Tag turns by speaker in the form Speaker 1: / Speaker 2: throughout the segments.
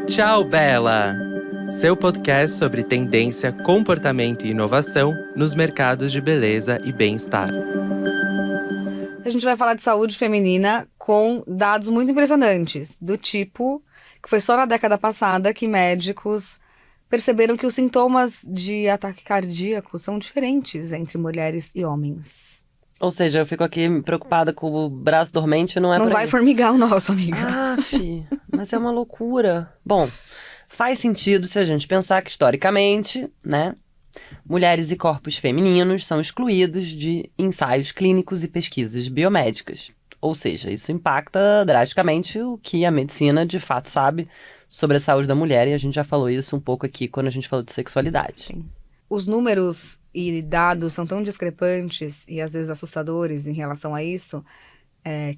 Speaker 1: Tchau, Bela! Seu podcast sobre tendência, comportamento e inovação nos mercados de beleza e bem-estar.
Speaker 2: A gente vai falar de saúde feminina com dados muito impressionantes, do tipo que foi só na década passada que médicos perceberam que os sintomas de ataque cardíaco são diferentes entre mulheres e homens.
Speaker 3: Ou seja, eu fico aqui preocupada com o braço dormente, não é
Speaker 2: Não
Speaker 3: por
Speaker 2: vai
Speaker 3: aí.
Speaker 2: formigar o nosso, amiga.
Speaker 3: Mas é uma loucura. Bom, faz sentido se a gente pensar que, historicamente, né, mulheres e corpos femininos são excluídos de ensaios clínicos e pesquisas biomédicas. Ou seja, isso impacta drasticamente o que a medicina de fato sabe sobre a saúde da mulher, e a gente já falou isso um pouco aqui quando a gente falou de sexualidade.
Speaker 2: Sim. Os números e dados são tão discrepantes e às vezes assustadores em relação a isso,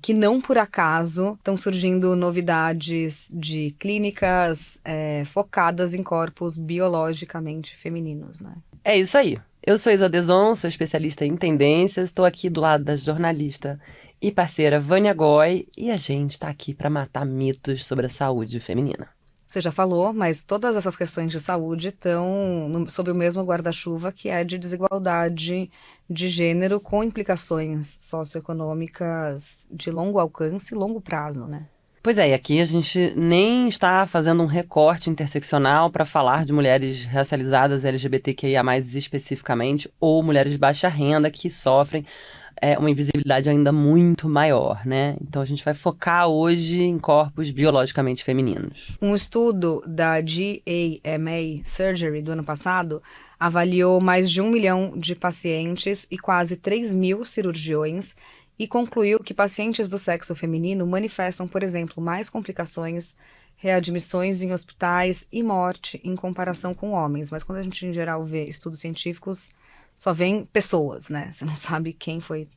Speaker 2: que não por acaso estão surgindo novidades de clínicas focadas em corpos biologicamente femininos, né?
Speaker 3: É isso aí. Eu sou Isa Deson, sou especialista em tendências, estou aqui do lado da jornalista e parceira Vânia Goy, e a gente está aqui para matar mitos sobre a saúde feminina.
Speaker 2: Você já falou, mas todas essas questões de saúde estão sob o mesmo guarda-chuva, que é de desigualdade de gênero com implicações socioeconômicas de longo alcance e longo prazo, né?
Speaker 3: Pois é, e aqui a gente nem está fazendo um recorte interseccional para falar de mulheres racializadas LGBTQIA+, especificamente, ou mulheres de baixa renda que sofrem uma invisibilidade ainda muito maior, né? Então a gente vai focar hoje em corpos biologicamente femininos.
Speaker 2: Um estudo da GAMA Surgery do ano passado avaliou mais de 1 milhão de pacientes e quase 3 mil cirurgiões e concluiu que pacientes do sexo feminino manifestam, por exemplo, mais complicações, readmissões em hospitais e morte em comparação com homens. Mas quando a gente, em geral, vê estudos científicos, só vem pessoas, né? Você não sabe quem foi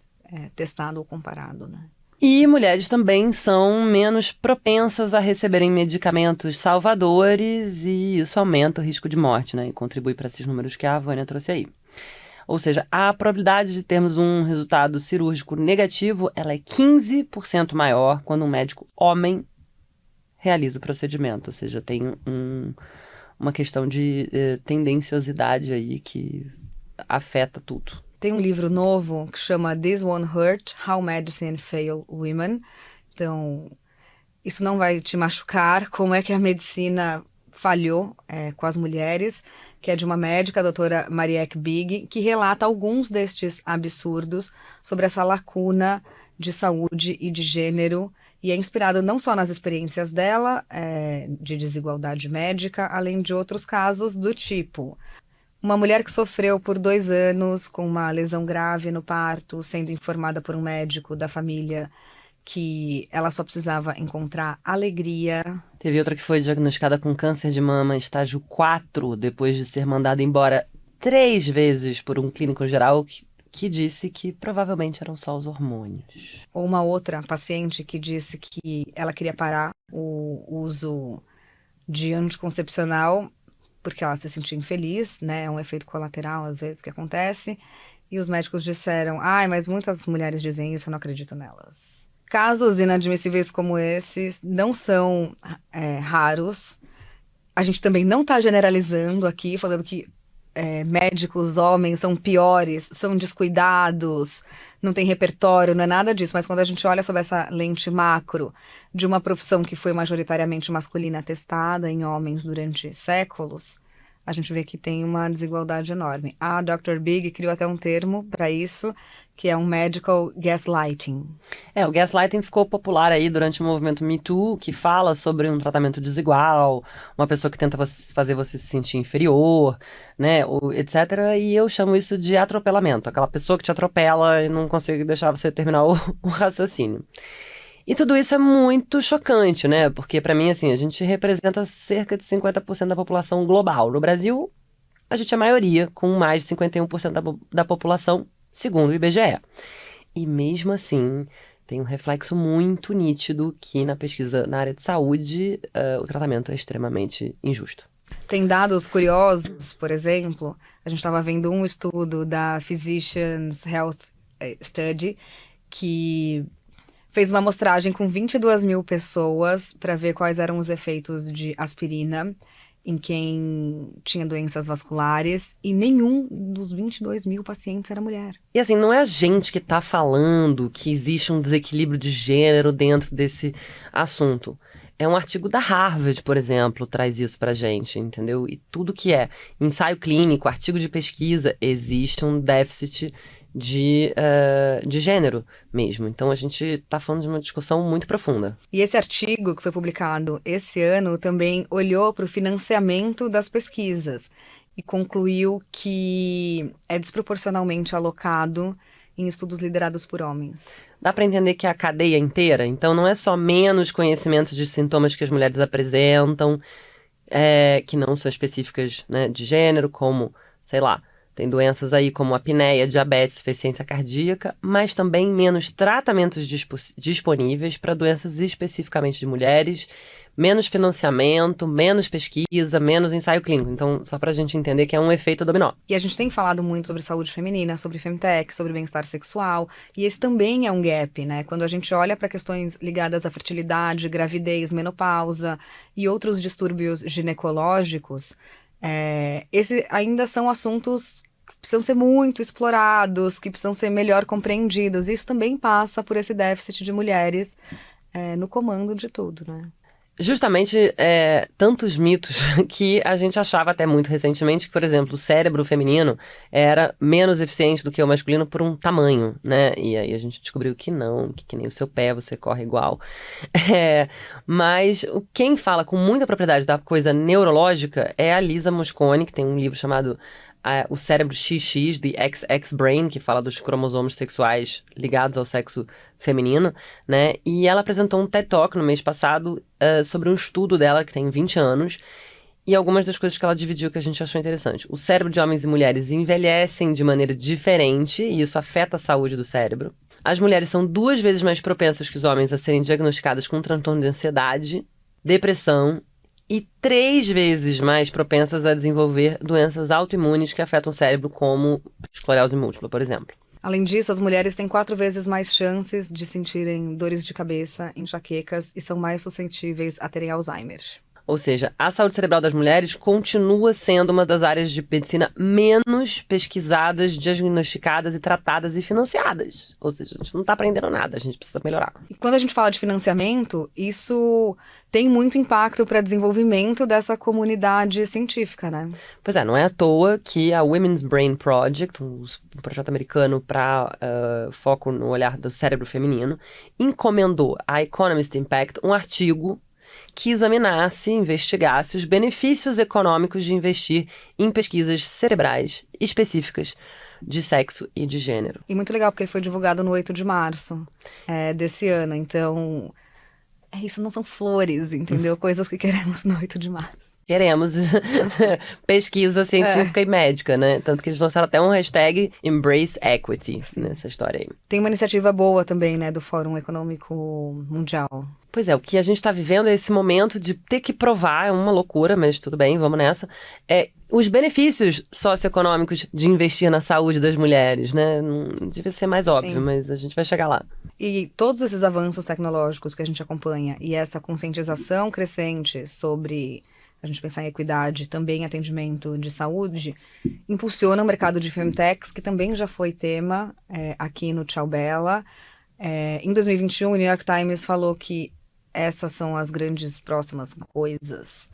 Speaker 2: testado ou comparado, né?
Speaker 3: E mulheres também são menos propensas a receberem medicamentos salvadores, e isso aumenta o risco de morte, né? E contribui para esses números que a Vânia trouxe aí. Ou seja, a probabilidade de termos um resultado cirúrgico negativo, ela é 15% maior quando um médico homem realiza o procedimento. Ou seja, tem uma questão de tendenciosidade aí que afeta tudo.
Speaker 2: Tem um livro novo que chama This Won't Hurt, How Medicine Failed Women. Então, isso não vai te machucar, como é que a medicina falhou com as mulheres, que é de uma médica, a doutora Marieke Big, que relata alguns destes absurdos sobre essa lacuna de saúde e de gênero, e é inspirado não só nas experiências dela, de desigualdade médica, além de outros casos do tipo: uma mulher que sofreu por 2 anos com uma lesão grave no parto, sendo informada por um médico da família que ela só precisava encontrar alegria.
Speaker 3: Teve outra que foi diagnosticada com câncer de mama estágio 4, depois de ser mandada embora 3 vezes por um clínico geral que disse que provavelmente eram só os hormônios.
Speaker 2: Ou uma outra paciente que disse que ela queria parar o uso de anticoncepcional porque ela se sentia infeliz, né? É um efeito colateral, às vezes, que acontece. E os médicos disseram: mas muitas mulheres dizem isso, eu não acredito nelas. Casos inadmissíveis como esses não são raros. A gente também não está generalizando aqui, falando que médicos homens são piores, são descuidados, não tem repertório, não é nada disso. Mas quando a gente olha sob essa lente macro de uma profissão que foi majoritariamente masculina testada em homens durante séculos, a gente vê que tem uma desigualdade enorme. A Dr. Big criou até um termo para isso, que é um medical gaslighting.
Speaker 3: O gaslighting ficou popular aí durante o movimento Me Too, que fala sobre um tratamento desigual, uma pessoa que tenta fazer você se sentir inferior, né, etc. E eu chamo isso de atropelamento, aquela pessoa que te atropela e não consegue deixar você terminar o raciocínio. E tudo isso é muito chocante, né? Porque, para mim, assim, a gente representa cerca de 50% da população global. No Brasil, a gente é a maioria, com mais de 51% da população, segundo o IBGE. E mesmo assim, tem um reflexo muito nítido que na pesquisa na área de saúde, o tratamento é extremamente injusto.
Speaker 2: Tem dados curiosos, por exemplo, a gente estava vendo um estudo da Physicians Health Study que fez uma amostragem com 22 mil pessoas para ver quais eram os efeitos de aspirina em quem tinha doenças vasculares, e nenhum dos 22 mil pacientes era mulher.
Speaker 3: E assim, não é a gente que tá falando que existe um desequilíbrio de gênero dentro desse assunto. É um artigo da Harvard, por exemplo, traz isso pra gente, entendeu? E tudo que é ensaio clínico, artigo de pesquisa, existe um déficit de gênero mesmo. Então a gente está falando de uma discussão muito profunda.
Speaker 2: E esse artigo que foi publicado esse ano também olhou para o financiamento das pesquisas e concluiu que é desproporcionalmente alocado em estudos liderados por homens.
Speaker 3: Dá para entender que é a cadeia inteira? Então não é só menos conhecimento de sintomas que as mulheres apresentam, que não são específicas, né, de gênero, como, sei lá, tem doenças aí como apneia, diabetes, insuficiência cardíaca, mas também menos tratamentos disponíveis para doenças especificamente de mulheres, menos financiamento, menos pesquisa, menos ensaio clínico. Então, só para a gente entender que é um efeito dominó.
Speaker 2: E a gente tem falado muito sobre saúde feminina, sobre femtech, sobre bem-estar sexual, e esse também é um gap, né? Quando a gente olha para questões ligadas à fertilidade, gravidez, menopausa e outros distúrbios ginecológicos, esses ainda são assuntos que precisam ser muito explorados, que precisam ser melhor compreendidos. Isso também passa por esse déficit de mulheres no comando de tudo, né?
Speaker 3: Justamente tantos mitos que a gente achava até muito recentemente que, por exemplo, o cérebro feminino era menos eficiente do que o masculino por um tamanho, né? E aí a gente descobriu que não, que nem o seu pé você corre igual. Mas quem fala com muita propriedade da coisa neurológica é a Lisa Mosconi, que tem um livro chamado O Cérebro XX, The XX Brain, que fala dos cromossomos sexuais ligados ao sexo feminino, né? E ela apresentou um TED Talk no mês passado sobre um estudo dela, que tem 20 anos, e algumas das coisas que ela dividiu que a gente achou interessante. O cérebro de homens e mulheres envelhecem de maneira diferente, e isso afeta a saúde do cérebro. As mulheres são 2 vezes mais propensas que os homens a serem diagnosticadas com transtorno de ansiedade, depressão, e 3 vezes mais propensas a desenvolver doenças autoimunes que afetam o cérebro, como esclerose múltipla, por exemplo.
Speaker 2: Além disso, as mulheres têm 4 vezes mais chances de sentirem dores de cabeça, enxaquecas e são mais suscetíveis a terem Alzheimer.
Speaker 3: Ou seja, a saúde cerebral das mulheres continua sendo uma das áreas de medicina menos pesquisadas, diagnosticadas e tratadas e financiadas. Ou seja, a gente não está aprendendo nada, a gente precisa melhorar.
Speaker 2: E quando a gente fala de financiamento, isso tem muito impacto para o desenvolvimento dessa comunidade científica, né?
Speaker 3: Pois é, não é à toa que a Women's Brain Project, um projeto americano para foco no olhar do cérebro feminino, encomendou à Economist Impact um artigo que examinasse e investigasse os benefícios econômicos de investir em pesquisas cerebrais específicas de sexo e de gênero.
Speaker 2: E muito legal, porque ele foi divulgado no 8 de março desse ano. Então, isso não são flores, entendeu? Coisas que queremos no 8 de março.
Speaker 3: Queremos pesquisa científica e médica, né? Tanto que eles lançaram até um hashtag Embrace Equity nessa história aí.
Speaker 2: Tem uma iniciativa boa também, né, do Fórum Econômico Mundial.
Speaker 3: Pois é, o que a gente está vivendo é esse momento de ter que provar, é uma loucura, mas tudo bem, vamos nessa, os benefícios socioeconômicos de investir na saúde das mulheres, né? Não devia ser mais óbvio, mas a gente vai chegar lá.
Speaker 2: E todos esses avanços tecnológicos que a gente acompanha e essa conscientização crescente sobre a gente pensar em equidade, também atendimento de saúde, impulsiona o mercado de femtechs, que também já foi tema aqui no Tchau Bela. Em 2021, o New York Times falou que essas são as grandes próximas coisas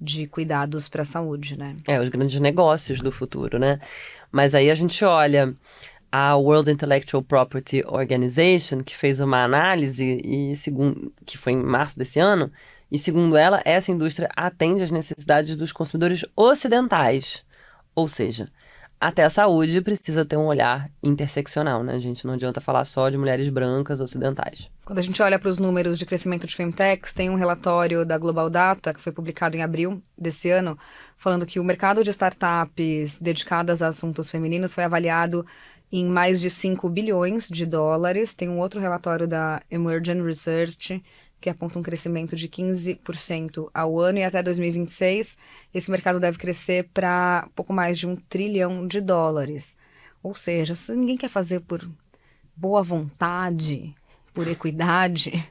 Speaker 2: de cuidados para a saúde, né?
Speaker 3: Os grandes negócios do futuro, né? Mas aí a gente olha a World Intellectual Property Organization, que fez uma análise, que foi em março desse ano, e segundo ela, essa indústria atende às necessidades dos consumidores ocidentais. Ou seja, até a saúde precisa ter um olhar interseccional, né? A gente não adianta falar só de mulheres brancas ocidentais.
Speaker 2: Quando a gente olha para os números de crescimento de femtechs, tem um relatório da Global Data, que foi publicado em abril desse ano, falando que o mercado de startups dedicadas a assuntos femininos foi avaliado em mais de 5 bilhões de dólares. Tem um outro relatório da Emergent Research, que aponta um crescimento de 15% ao ano, e até 2026 esse mercado deve crescer para pouco mais de 1 trilhão de dólares. Ou seja, se ninguém quer fazer por boa vontade, por equidade,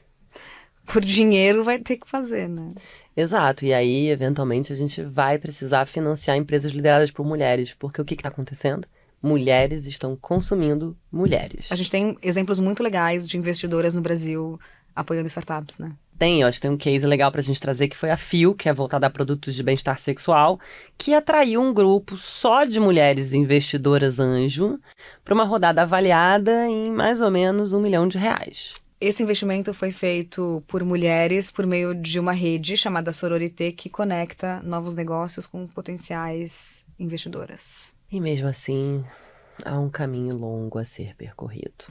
Speaker 2: por dinheiro vai ter que fazer, né?
Speaker 3: Exato, e aí, eventualmente, a gente vai precisar financiar empresas lideradas por mulheres, porque o que está acontecendo? Mulheres estão consumindo mulheres.
Speaker 2: A gente tem exemplos muito legais de investidoras no Brasil apoiando startups, né?
Speaker 3: Eu acho que tem um case legal pra gente trazer, que foi a Fio, que é voltada a produtos de bem-estar sexual, que atraiu um grupo só de mulheres investidoras anjo para uma rodada avaliada em mais ou menos R$1 milhão.
Speaker 2: Esse investimento foi feito por mulheres por meio de uma rede chamada Sororité, que conecta novos negócios com potenciais investidoras.
Speaker 3: E mesmo assim, há um caminho longo a ser percorrido.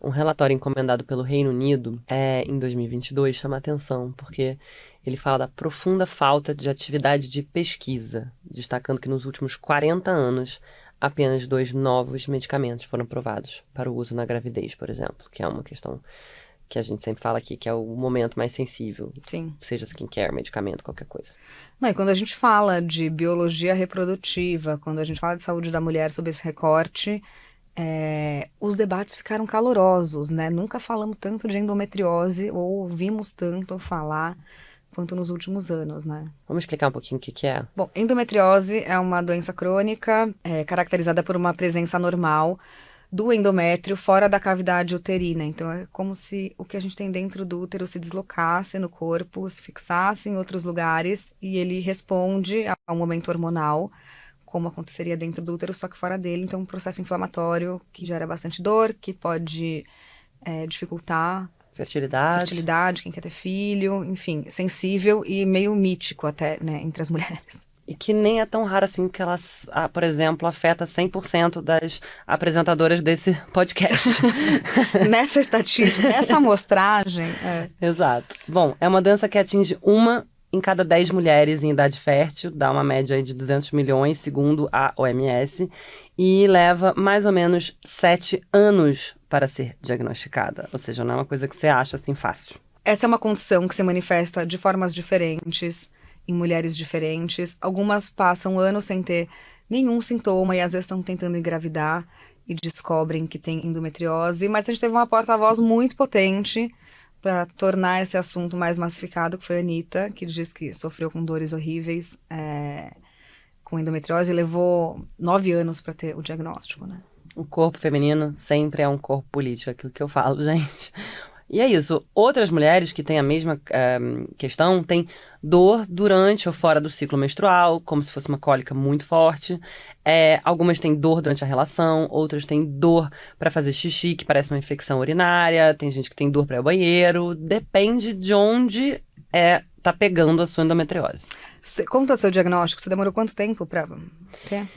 Speaker 3: Um relatório encomendado pelo Reino Unido em 2022 chama a atenção, porque ele fala da profunda falta de atividade de pesquisa, destacando que nos últimos 40 anos, apenas 2 novos medicamentos foram aprovados para o uso na gravidez, por exemplo, que é uma questão que a gente sempre fala aqui, que é o momento mais sensível.
Speaker 2: Sim.
Speaker 3: Seja skincare, medicamento, qualquer coisa.
Speaker 2: Não, e quando a gente fala de biologia reprodutiva, quando a gente fala de saúde da mulher sob esse recorte, os debates ficaram calorosos, né? Nunca falamos tanto de endometriose ou ouvimos tanto falar quanto nos últimos anos, né?
Speaker 3: Vamos explicar um pouquinho o que é?
Speaker 2: Bom, endometriose é uma doença crônica caracterizada por uma presença anormal do endométrio fora da cavidade uterina. Então, é como se o que a gente tem dentro do útero se deslocasse no corpo, se fixasse em outros lugares e ele responde a um momento hormonal, como aconteceria dentro do útero, só que fora dele. Então, um processo inflamatório que gera bastante dor, que pode dificultar fertilidade, quem quer ter filho, enfim, sensível e meio mítico até, né, entre as mulheres.
Speaker 3: E que nem é tão raro assim que ela, por exemplo, afeta 100% das apresentadoras desse podcast.
Speaker 2: Nessa estatística, nessa amostragem.
Speaker 3: Exato. Bom, é uma doença que atinge 1 em cada 10 mulheres em idade fértil, dá uma média aí de 200 milhões, segundo a OMS, e leva mais ou menos 7 anos para ser diagnosticada. Ou seja, não é uma coisa que você acha assim fácil.
Speaker 2: Essa é uma condição que se manifesta de formas diferentes, em mulheres diferentes. Algumas passam anos sem ter nenhum sintoma e às vezes estão tentando engravidar e descobrem que tem endometriose. Mas a gente teve uma porta-voz muito potente para tornar esse assunto mais massificado, que foi a Anitta, que diz que sofreu com dores horríveis com endometriose e levou 9 anos para ter o diagnóstico, né?
Speaker 3: O corpo feminino sempre é um corpo político, aquilo que eu falo, gente. E é isso. Outras mulheres que têm a mesma questão têm dor durante ou fora do ciclo menstrual, como se fosse uma cólica muito forte. Algumas têm dor durante a relação, outras têm dor para fazer xixi, que parece uma infecção urinária. Tem gente que tem dor para ir ao banheiro. Depende de onde tá pegando a sua endometriose.
Speaker 2: Conta o seu diagnóstico. Você demorou quanto tempo para ter?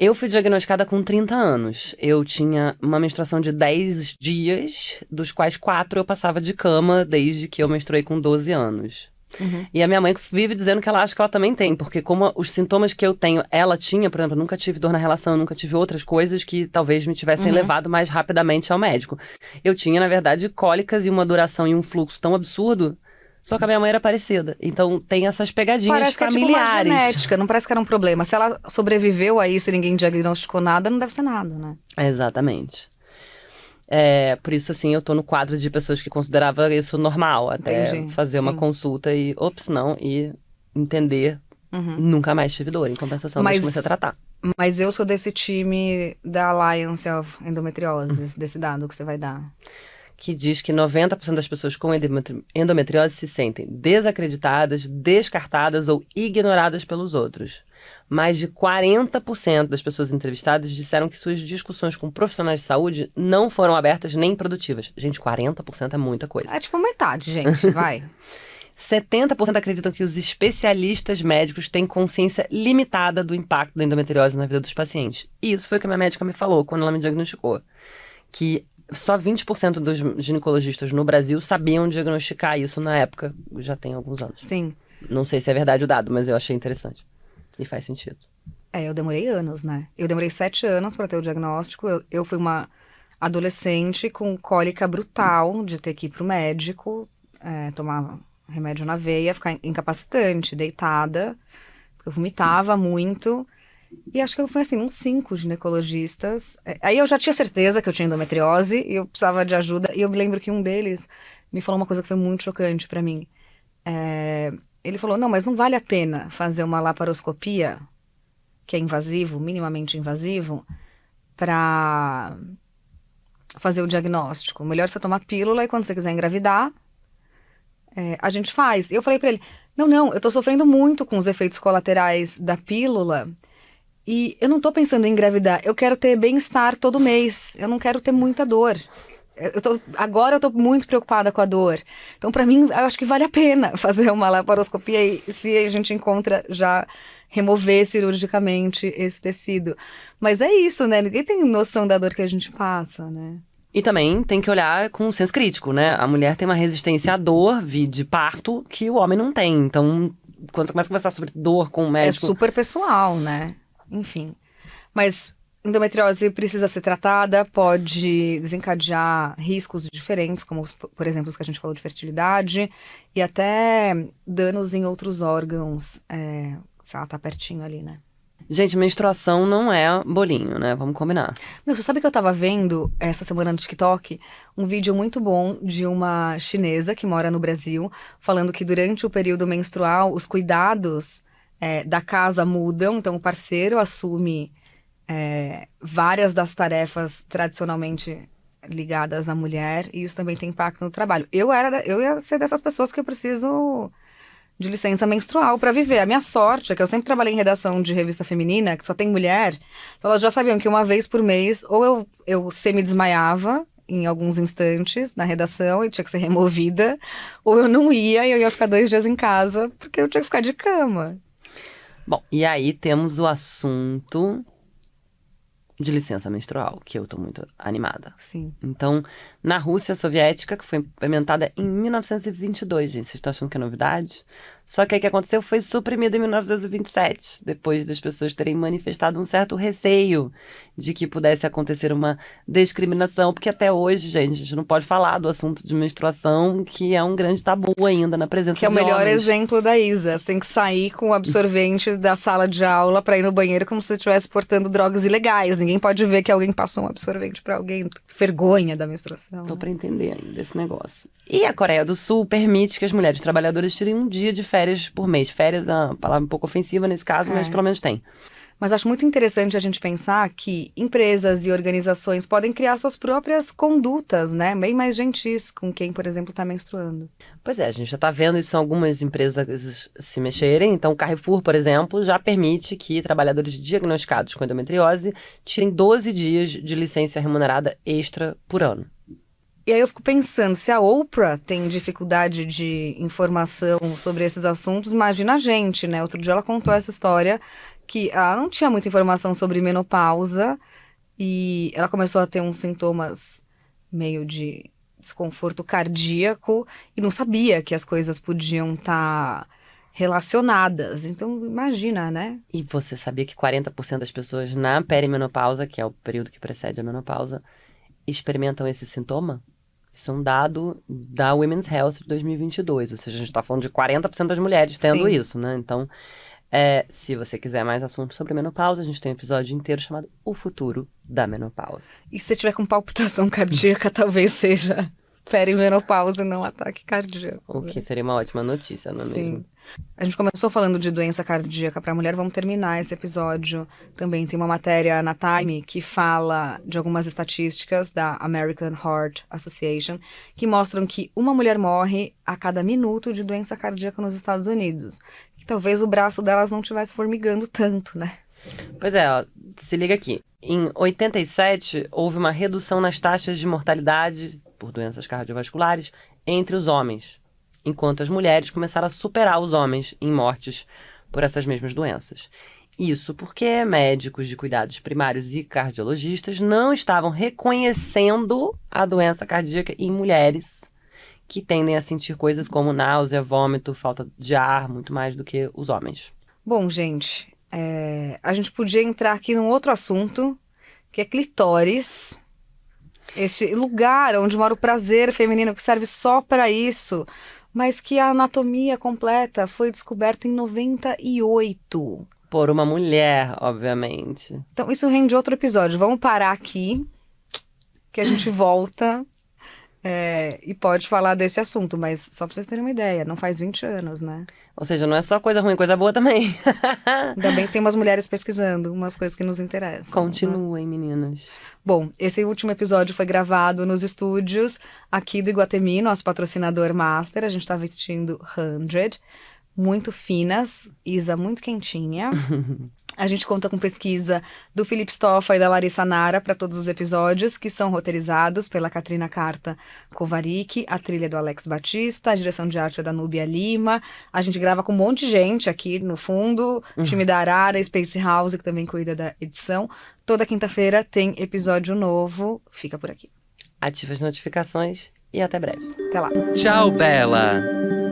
Speaker 3: Eu fui diagnosticada com 30 anos. Eu tinha uma menstruação de 10 dias, dos quais 4 eu passava de cama desde que eu menstruei com 12 anos.
Speaker 2: Uhum.
Speaker 3: E a minha mãe vive dizendo que ela acha que ela também tem, porque como os sintomas que eu tenho, ela tinha, por exemplo, eu nunca tive dor na relação, eu nunca tive outras coisas que talvez me tivessem levado mais rapidamente ao médico. Eu tinha, na verdade, cólicas e uma duração e um fluxo tão absurdo. Só que a minha mãe era parecida. Então tem essas pegadinhas
Speaker 2: parece
Speaker 3: familiares.
Speaker 2: Que é tipo uma genética, não parece que era um problema. Se ela sobreviveu a isso e ninguém diagnosticou nada, não deve ser nada, né?
Speaker 3: Exatamente. Por isso, assim, eu tô no quadro de pessoas que consideravam isso normal. Até fazer uma consulta e, e entender. Nunca mais tive dor. Em compensação, mas comecei a tratar.
Speaker 2: Mas eu sou desse time da Alliance of Endometriosis, desse dado que você vai dar.
Speaker 3: Que diz que 90% das pessoas com endometriose se sentem desacreditadas, descartadas ou ignoradas pelos outros. Mais de 40% das pessoas entrevistadas disseram que suas discussões com profissionais de saúde não foram abertas nem produtivas. Gente, 40% é muita coisa.
Speaker 2: É tipo metade, gente, vai.
Speaker 3: 70% acreditam que os especialistas médicos têm consciência limitada do impacto da endometriose na vida dos pacientes. E isso foi o que a minha médica me falou quando ela me diagnosticou. Que só 20% dos ginecologistas no Brasil sabiam diagnosticar isso na época, já tem alguns anos.
Speaker 2: Sim.
Speaker 3: Não sei se é verdade o dado, mas eu achei interessante. E faz sentido.
Speaker 2: Eu demorei anos, né? Eu demorei 7 anos para ter o diagnóstico. Eu fui uma adolescente com cólica brutal de ter que ir pro médico, tomar remédio na veia, ficar incapacitante, deitada. Eu vomitava muito. E acho que eu fui assim, uns 5 ginecologistas. Aí eu já tinha certeza que eu tinha endometriose e eu precisava de ajuda. E eu me lembro que um deles me falou uma coisa que foi muito chocante pra mim. Ele falou, não, mas não vale a pena fazer uma laparoscopia, que é invasivo, minimamente invasivo, pra fazer o diagnóstico. Melhor você tomar pílula e quando você quiser engravidar, a gente faz. E eu falei pra ele, não, eu tô sofrendo muito com os efeitos colaterais da pílula e eu não tô pensando em engravidar, eu quero ter bem-estar todo mês, eu não quero ter muita dor. Agora eu tô muito preocupada com a dor. Então, pra mim, eu acho que vale a pena fazer uma laparoscopia e se a gente encontra já remover cirurgicamente esse tecido. Mas é isso, né? Ninguém tem noção da dor que a gente passa, né?
Speaker 3: E também tem que olhar com um senso crítico, né? A mulher tem uma resistência à dor, de parto, que o homem não tem. Então, quando você começa a conversar sobre dor com o médico...
Speaker 2: É super pessoal, né? Enfim. Mas endometriose precisa ser tratada, pode desencadear riscos diferentes, como, por exemplo, os que a gente falou de fertilidade, e até danos em outros órgãos, se ela tá pertinho ali, né?
Speaker 3: Gente, menstruação não é bolinho, né? Vamos combinar.
Speaker 2: Meu, você sabe que eu tava vendo essa semana no TikTok um vídeo muito bom de uma chinesa que mora no Brasil, falando que durante o período menstrual os cuidados da casa mudam, então o parceiro assume várias das tarefas tradicionalmente ligadas à mulher, e isso também tem impacto no trabalho. Eu ia ser dessas pessoas que eu preciso de licença menstrual para viver. A minha sorte é que eu sempre trabalhei em redação de revista feminina, que só tem mulher, então elas já sabiam que uma vez por mês, ou eu semi-desmaiava em alguns instantes na redação e tinha que ser removida, ou eu não ia e eu ia ficar 2 dias em casa, porque eu tinha que ficar de cama.
Speaker 3: Bom, e aí temos o assunto de licença menstrual, que eu tô muito animada.
Speaker 2: Sim.
Speaker 3: Então, na Rússia soviética, que foi implementada em 1922, gente, vocês estão achando que é novidade? Só que aí o que aconteceu foi suprimida em 1927, depois das pessoas terem manifestado um certo receio de que pudesse acontecer uma discriminação, porque até hoje, gente, a gente não pode falar do assunto de menstruação, que é um grande tabu ainda na presença
Speaker 2: Que é o
Speaker 3: de
Speaker 2: melhor
Speaker 3: homens.
Speaker 2: exemplo da Isa. Você tem que sair com o absorvente da sala de aula pra ir no banheiro como se você estivesse portando drogas ilegais. Ninguém pode ver que alguém passou um absorvente pra alguém. Vergonha da menstruação.
Speaker 3: Tô pra entender ainda esse negócio. E a Coreia do Sul permite que as mulheres trabalhadoras tirem um dia de férias por mês. Férias é uma palavra um pouco ofensiva nesse caso, mas pelo menos tem.
Speaker 2: Mas acho muito interessante a gente pensar que empresas e organizações podem criar suas próprias condutas, né? Bem mais gentis com quem, por exemplo, tá menstruando.
Speaker 3: Pois é, a gente já tá vendo isso em algumas empresas se mexerem. Então, o Carrefour, por exemplo, já permite que trabalhadores diagnosticados com endometriose tirem 12 dias de licença remunerada extra por ano.
Speaker 2: E aí eu fico pensando, se a Oprah tem dificuldade de informação sobre esses assuntos, imagina a gente, né? Outro dia ela contou essa história que ela não tinha muita informação sobre menopausa e ela começou a ter uns sintomas meio de desconforto cardíaco e não sabia que as coisas podiam estar relacionadas. Então, imagina, né?
Speaker 3: E você sabia que 40% das pessoas na perimenopausa, que é o período que precede a menopausa, experimentam esse sintoma? Isso é um dado da Women's Health de 2022, ou seja, a gente está falando de 40% das mulheres tendo
Speaker 2: Sim.
Speaker 3: isso, né? Então, se você quiser mais assuntos sobre menopausa, a gente tem um episódio inteiro chamado O Futuro da Menopausa.
Speaker 2: E se você tiver com palpitação cardíaca, talvez seja perimenopausa e não ataque cardíaco.
Speaker 3: O que seria uma ótima notícia, não é
Speaker 2: Sim.
Speaker 3: mesmo?
Speaker 2: A gente começou falando de doença cardíaca para mulher, vamos terminar esse episódio. Também tem uma matéria na Time que fala de algumas estatísticas da American Heart Association que mostram que uma mulher morre a cada minuto de doença cardíaca nos Estados Unidos. E talvez o braço delas não estivesse formigando tanto, né?
Speaker 3: Pois é, ó, se liga aqui. Em 87, houve uma redução nas taxas de mortalidade por doenças cardiovasculares entre os homens, enquanto as mulheres começaram a superar os homens em mortes por essas mesmas doenças. Isso porque médicos de cuidados primários e cardiologistas não estavam reconhecendo a doença cardíaca em mulheres que tendem a sentir coisas como náusea, vômito, falta de ar, muito mais do que os homens.
Speaker 2: Bom, gente, a gente podia entrar aqui num outro assunto, que é clitóris. Este lugar onde mora o prazer feminino, que serve só para isso, mas que a anatomia completa foi descoberta em 98.
Speaker 3: por uma mulher, obviamente.
Speaker 2: Então, isso rende outro episódio. Vamos parar aqui, que a gente volta e pode falar desse assunto. Mas só pra vocês terem uma ideia, não faz 20 anos, né?
Speaker 3: Ou seja, não é só coisa ruim, coisa boa também.
Speaker 2: Ainda bem que tem umas mulheres pesquisando umas coisas que nos interessam.
Speaker 3: Continuem, meninas.
Speaker 2: Bom, esse último episódio foi gravado nos estúdios aqui do Iguatemi, nosso patrocinador master. A gente tá vestindo 100, muito finas, Isa muito quentinha. A gente conta com pesquisa do Felipe Stoffa e da Larissa Nara para todos os episódios, que são roteirizados pela Katrina Carta Kovarik, a trilha do Alex Batista, a direção de arte é da Núbia Lima. A gente grava com um monte de gente aqui no fundo, time da Arara, Space House, que também cuida da edição. Toda quinta-feira tem episódio novo. Fica por aqui.
Speaker 3: Ative as notificações e até breve.
Speaker 2: Até lá.
Speaker 1: Tchau, Bela!